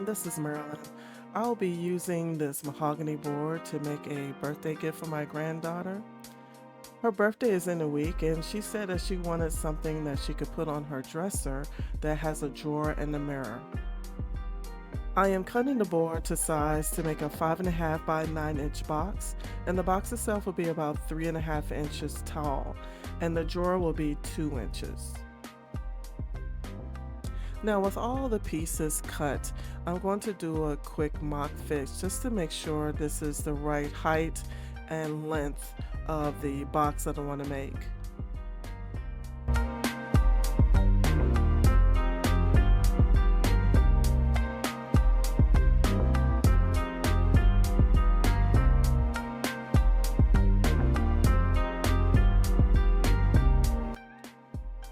this is Marilyn. I'll be using this mahogany board to make a birthday gift for my granddaughter. Her birthday is in a week, and she said that she wanted something that she could put on her dresser that has a drawer and a mirror. I am cutting the board to size to make a 5.5 by 9-inch box, and the box itself will be about 3.5 inches tall, and the drawer will be 2 inches. Now with all the pieces cut, I'm going to do a quick mock fix just to make sure this is the right height and length of the box that I want to make.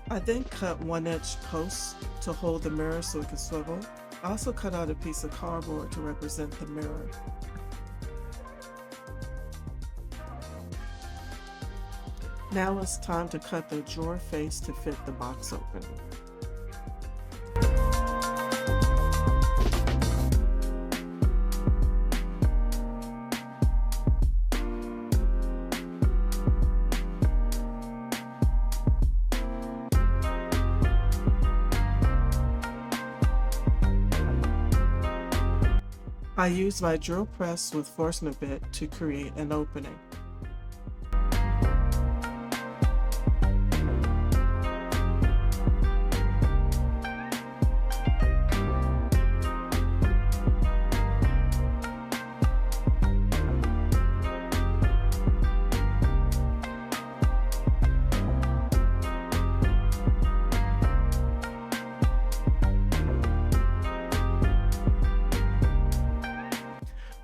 I then cut 1-inch posts to hold the mirror so it can swivel. I also cut out a piece of cardboard to represent the mirror. Now it's time to cut the drawer face to fit the box opening. I used my drill press with forstner bit to create an opening.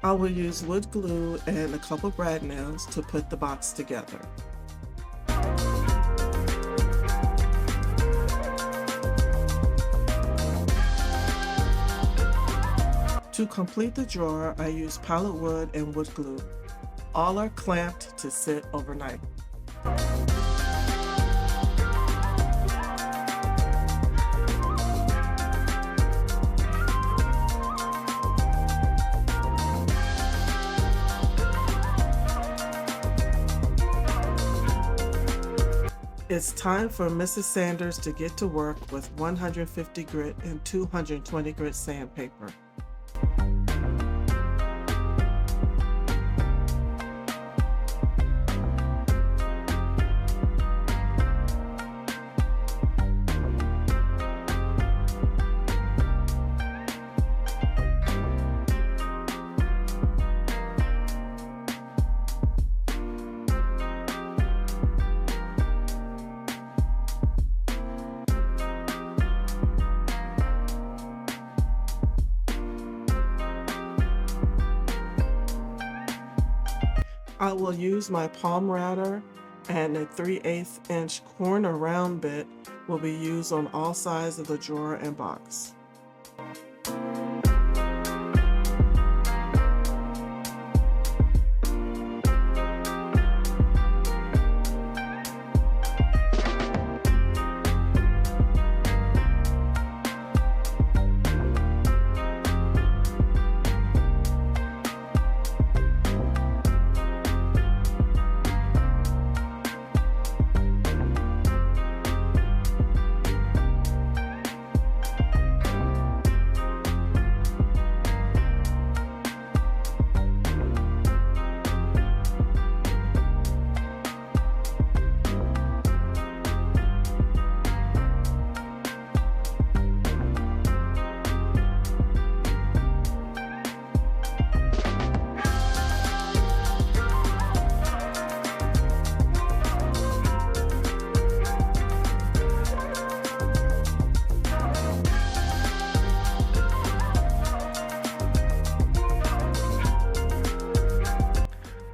I will use wood glue and a couple brad nails to put the box together. To complete the drawer, I use pallet wood and wood glue. All are clamped to sit overnight. It's time for Mrs. Sanders to get to work with 150 grit and 220 grit sandpaper. I will use my palm router, and a 3/8 inch corner round bit will be used on all sides of the drawer and box.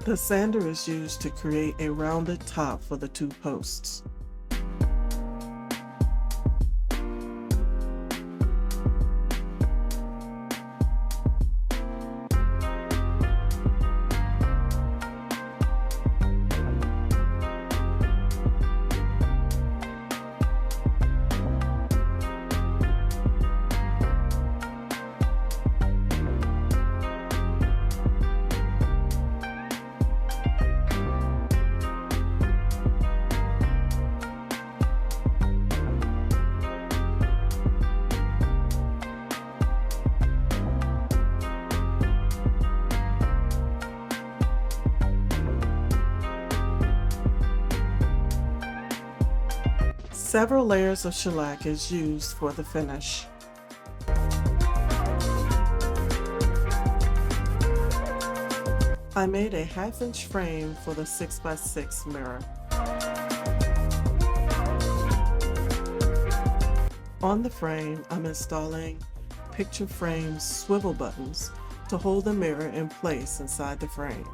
The sander is used to create a rounded top for the 2 posts. Several layers of shellac is used for the finish. I made a 1/2 inch frame for the 6x6 mirror. On the frame, I'm installing picture frame swivel buttons to hold the mirror in place inside the frame.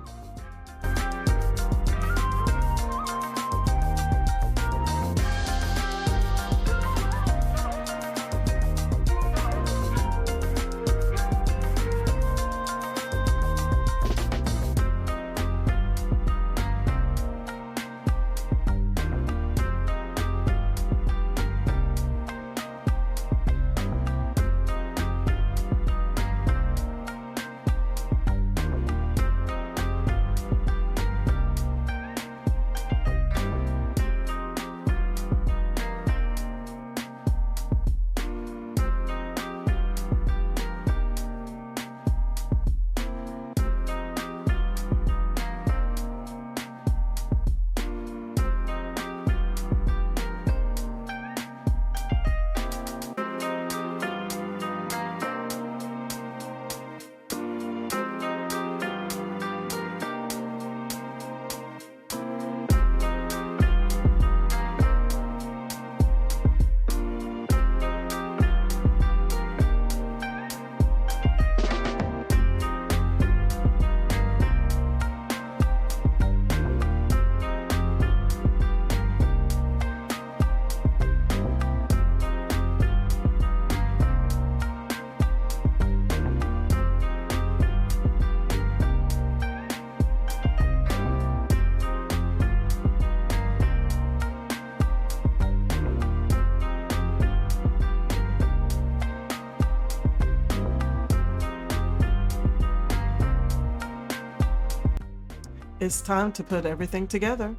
It's time to put everything together.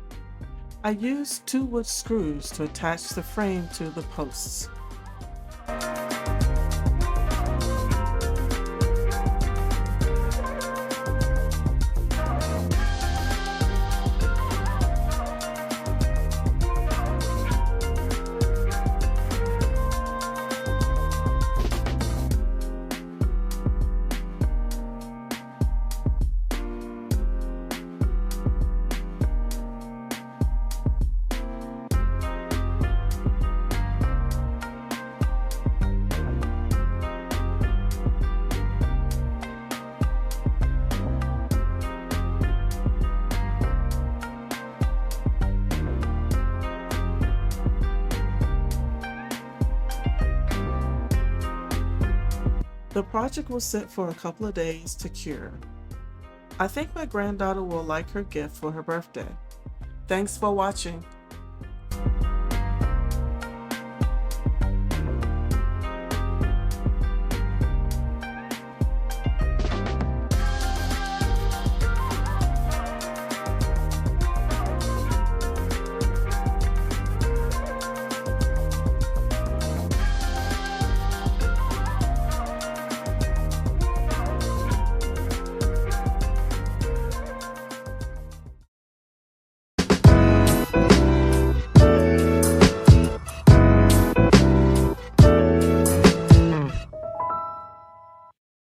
I used 2 wood screws to attach the frame to the posts. The project will sit for a couple of days to cure. I think my granddaughter will like her gift for her birthday. Thanks for watching.